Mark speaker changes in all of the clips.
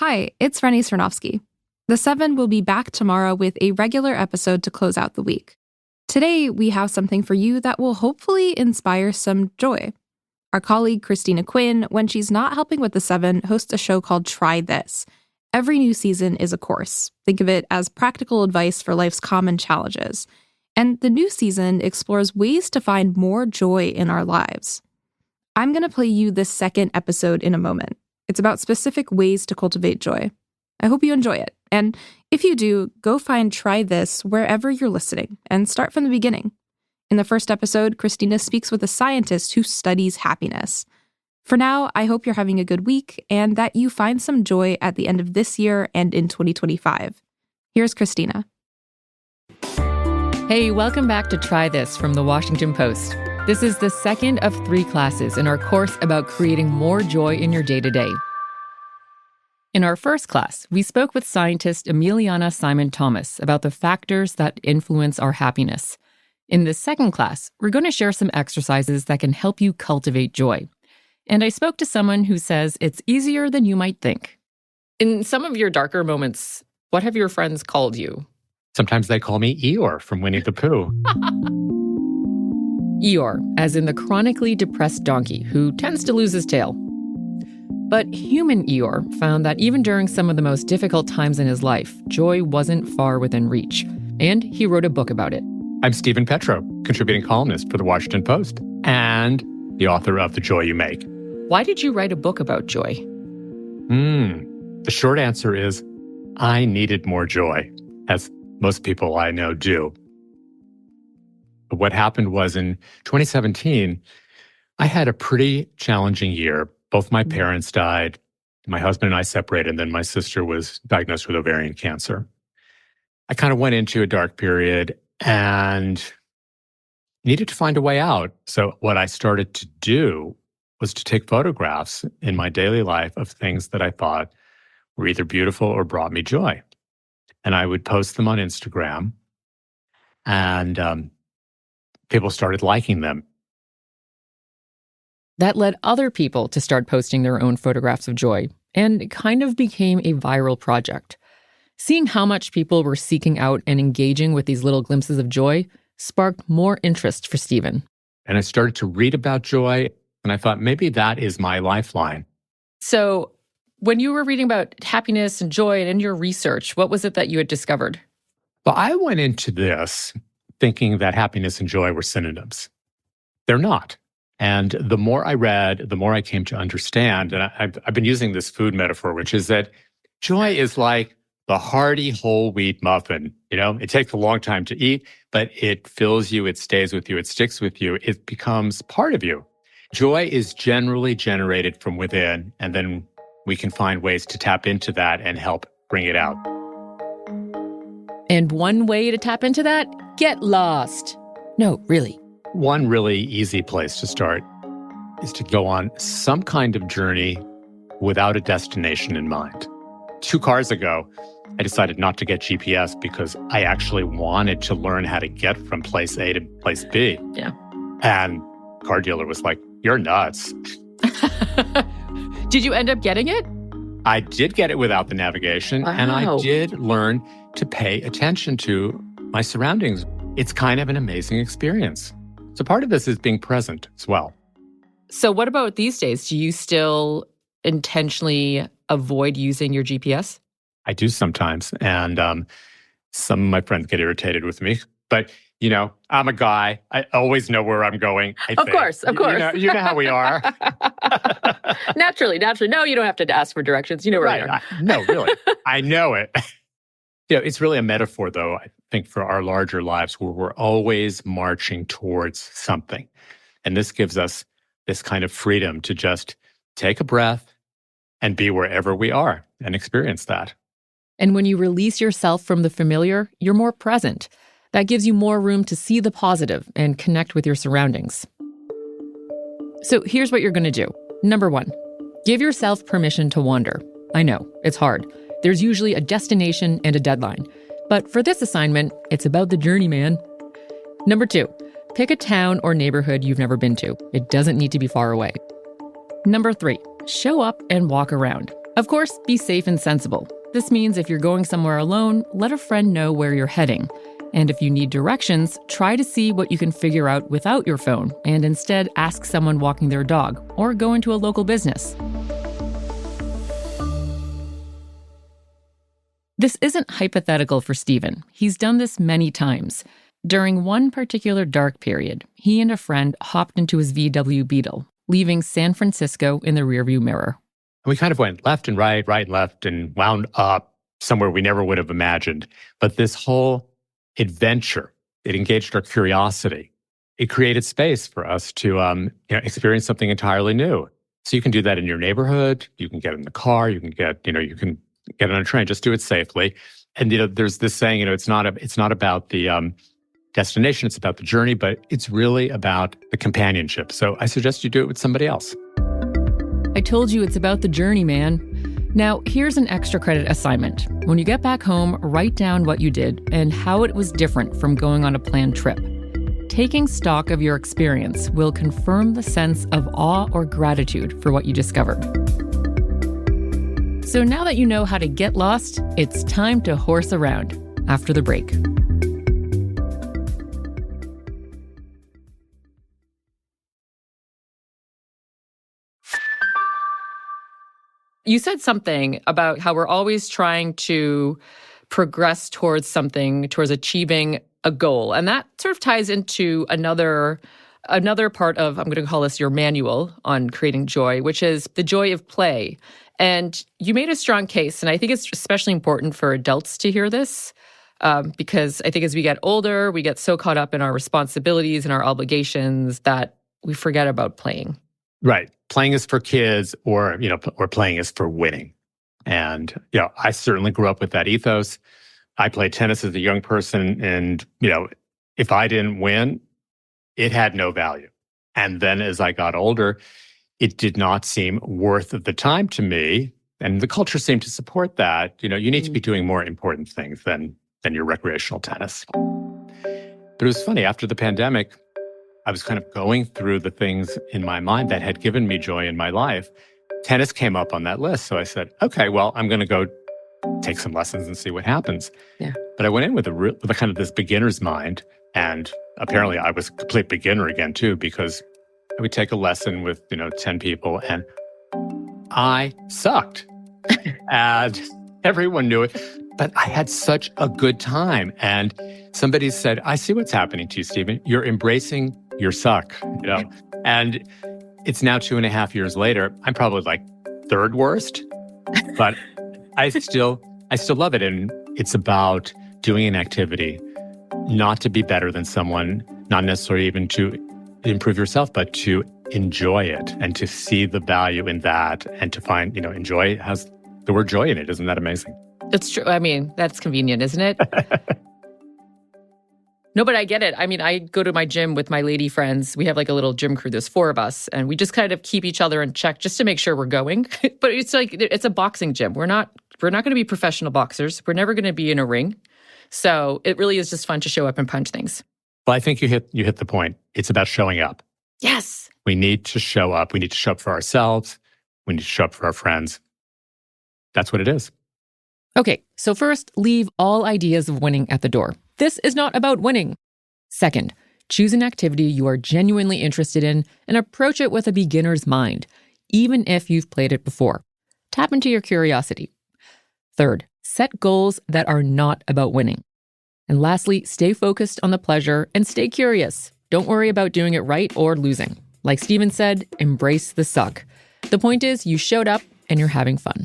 Speaker 1: Hi, it's Rennie Smirnovsky. The Seven will be back tomorrow with a regular episode to close out the week. Today, we have something for you that will hopefully inspire some joy. Our colleague Christina Quinn, when she's not helping with The Seven, hosts a show called Try This. Every new season is a course. Think of it as practical advice for life's common challenges. And the new season explores ways to find more joy in our lives. I'm going to play you this second episode in a moment. It's about specific ways to cultivate joy. I hope you enjoy it. And if you do, go find Try This wherever you're listening and start from the beginning. In the first episode, Christina speaks with a scientist who studies happiness. For now, I hope you're having a good week and that you find some joy at the end of this year and in 2025. Here's Christina.
Speaker 2: Hey, welcome back to Try This from The Washington Post. This is the second of 3 classes in our course about creating more joy in your day-to-day. In our first class, we spoke with scientist Emiliana Simon Thomas about the factors that influence our happiness. In this second class, we're going to share some exercises that can help you cultivate joy. And I spoke to someone who says it's easier than you might think. In some of your darker moments, what have your friends called you?
Speaker 3: Sometimes they call me Eeyore from Winnie the Pooh.
Speaker 2: Eeyore, as in the chronically depressed donkey who tends to lose his tail. But human Eeyore found that even during some of the most difficult times in his life, joy wasn't far within reach. And he wrote a book about it.
Speaker 3: I'm Stephen Petro, contributing columnist for The Washington Post and the author of The Joy You Make.
Speaker 2: Why did you write a book about joy?
Speaker 3: The short answer is I needed more joy, as most people I know do. But what happened was in 2017, I had a pretty challenging year. Both my parents died. My husband and I separated, and then my sister was diagnosed with ovarian cancer. I kind of went into a dark period and needed to find a way out. So what I started to do was to take photographs in my daily life of things that I thought were either beautiful or brought me joy. And I would post them on Instagram, and people started liking them.
Speaker 2: That led other people to start posting their own photographs of joy, and it kind of became a viral project. Seeing how much people were seeking out and engaging with these little glimpses of joy sparked more interest for Stephen.
Speaker 3: And I started to read about joy, and I thought maybe that is my lifeline.
Speaker 2: So when you were reading about happiness and joy and in your research, what was it that you had discovered?
Speaker 3: Well, I went into this thinking that happiness and joy were synonyms. They're not. And the more I read, the more I came to understand, and I've been using this food metaphor, which is that joy is like the hearty whole wheat muffin. You know, it takes a long time to eat, but it fills you, it stays with you, it sticks with you, it becomes part of you. Joy is generally generated from within, and then we can find ways to tap into that and help bring it out.
Speaker 2: And one way to tap into that? Get lost. No, really.
Speaker 3: One really easy place to start is to go on some kind of journey without a destination in mind. 2 cars ago, I decided not to get GPS because I actually wanted to learn how to get from place A to place B.
Speaker 2: Yeah.
Speaker 3: And car dealer was like, "You're nuts."
Speaker 2: Did you end up getting it?
Speaker 3: I did get it without the navigation, and I did learn to pay attention to my surroundings. It's kind of an amazing experience. So part of this is being present as well.
Speaker 2: So what about these days? Do you still intentionally avoid using your GPS?
Speaker 3: I do sometimes, and some of my friends get irritated with me. But, you know, I'm a guy. I always know where I'm going, I think.
Speaker 2: Of course.
Speaker 3: You know how we are.
Speaker 2: Naturally. No, you don't have to ask for directions. You know where you are.
Speaker 3: No, really. I know it. It's really a metaphor, though, I think, for our larger lives where we're always marching towards something. And this gives us this kind of freedom to just take a breath and be wherever we are and experience that.
Speaker 2: And when you release yourself from the familiar, you're more present. That gives you more room to see the positive and connect with your surroundings. So here's what you're going to do. Number 1, give yourself permission to wander. I know, it's hard. There's usually a destination and a deadline. But for this assignment, it's about the journey, man. Number 2, pick a town or neighborhood you've never been to. It doesn't need to be far away. Number 3, show up and walk around. Of course, be safe and sensible. This means if you're going somewhere alone, let a friend know where you're heading. And if you need directions, try to see what you can figure out without your phone and instead ask someone walking their dog or go into a local business. This isn't hypothetical for Stephen. He's done this many times. During one particular dark period, he and a friend hopped into his VW Beetle, leaving San Francisco in the rearview mirror.
Speaker 3: We kind of went left and right and left, and wound up somewhere we never would have imagined. But this whole adventure, it engaged our curiosity. It created space for us to experience something entirely new. So you can do that in your neighborhood. You can get in the car. You can get on a train. Just do it safely. And there's this saying, it's not about the destination. It's about the journey, but it's really about the companionship. So I suggest you do it with somebody else.
Speaker 2: I told you it's about the journey, man. Now, here's an extra credit assignment. When you get back home, write down what you did and how it was different from going on a planned trip. Taking stock of your experience will confirm the sense of awe or gratitude for what you discovered. So now that you know how to get lost, it's time to horse around after the break. You said something about how we're always trying to progress towards something, towards achieving a goal. And that sort of ties into another part of, I'm going to call this your manual on creating joy, which is the joy of play. And you made a strong case, and I think it's especially important for adults to hear this, because I think as we get older, we get so caught up in our responsibilities and our obligations that we forget about playing.
Speaker 3: Right. Playing is for kids, or playing is for winning. And, I certainly grew up with that ethos. I played tennis as a young person, and, if I didn't win, it had no value. And then as I got older, it did not seem worth the time to me. And the culture seemed to support that. You need to be doing more important things than your recreational tennis. But it was funny, after the pandemic, I was kind of going through the things in my mind that had given me joy in my life. Tennis came up on that list. So I said, okay, well, I'm going to go take some lessons and see what happens.
Speaker 2: Yeah.
Speaker 3: But I went in with a kind of this beginner's mind. And apparently I was a complete beginner again, too, because I would take a lesson with, 10 people and I sucked. And everyone knew it. But I had such a good time. And somebody said, I see what's happening to you, Stephen. You're embracing your suck, And it's now 2.5 years later. I'm probably like third worst, but I still love it. And it's about doing an activity, not to be better than someone, not necessarily even to improve yourself, but to enjoy it and to see the value in that and to find, enjoy has the word joy in it. Isn't that amazing?
Speaker 2: It's true. I mean, that's convenient, isn't it? No, but I get it. I mean, I go to my gym with my lady friends. We have like a little gym crew. There's 4 of us, and we just kind of keep each other in check just to make sure we're going. But it's like, it's a boxing gym. We're not going to be professional boxers. We're never going to be in a ring. So it really is just fun to show up and punch things.
Speaker 3: Well, I think you hit the point. It's about showing up.
Speaker 2: Yes.
Speaker 3: We need to show up. We need to show up for ourselves. We need to show up for our friends. That's what it is.
Speaker 2: Okay, so first, leave all ideas of winning at the door. This is not about winning. Second, choose an activity you are genuinely interested in and approach it with a beginner's mind, even if you've played it before. Tap into your curiosity. Third, set goals that are not about winning. And lastly, stay focused on the pleasure and stay curious. Don't worry about doing it right or losing. Like Stephen said, embrace the suck. The point is, you showed up and you're having fun.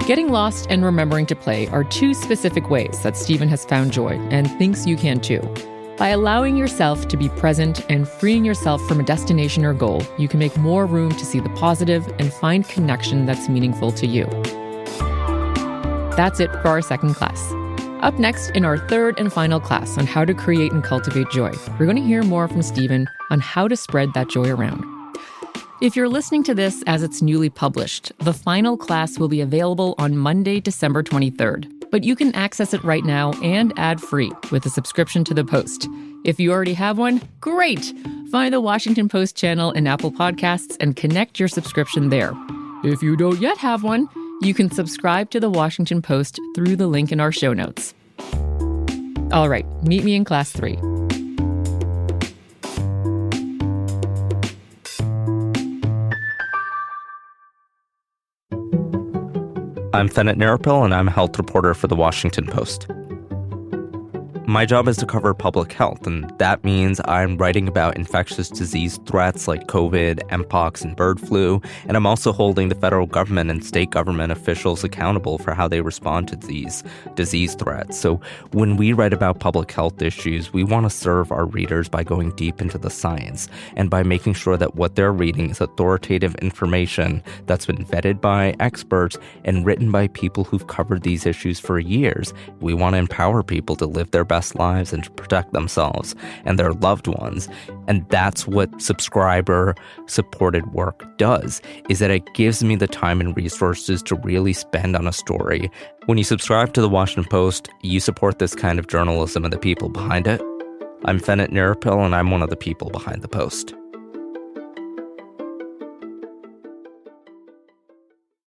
Speaker 2: Getting lost and remembering to play are 2 specific ways that Stephen has found joy and thinks you can too. By allowing yourself to be present and freeing yourself from a destination or goal, you can make more room to see the positive and find connection that's meaningful to you. That's it for our second class. Up next, in our third and final class on how to create and cultivate joy, we're going to hear more from Stephen on how to spread that joy around. If you're listening to this as it's newly published, the final class will be available on Monday, December 23rd. but you can access it right now and ad-free with a subscription to The Post. If you already have one, great! Find the Washington Post channel in Apple Podcasts and connect your subscription there. If you don't yet have one, you can subscribe to the Washington Post through the link in our show notes. All right, meet me in class 3.
Speaker 4: I'm Fenit Narapil, and I'm a health reporter for the Washington Post. My job is to cover public health, and that means I'm writing about infectious disease threats like COVID, Mpox, and bird flu, and I'm also holding the federal government and state government officials accountable for how they respond to these disease threats. So when we write about public health issues, we want to serve our readers by going deep into the science and by making sure that what they're reading is authoritative information that's been vetted by experts and written by people who've covered these issues for years. We want to empower people to live their best lives and to protect themselves and their loved ones. And that's what subscriber-supported work does, is that it gives me the time and resources to really spend on a story. When you subscribe to the Washington Post, you support this kind of journalism and the people behind it. I'm Fenit Narapil, and I'm one of the people behind the Post.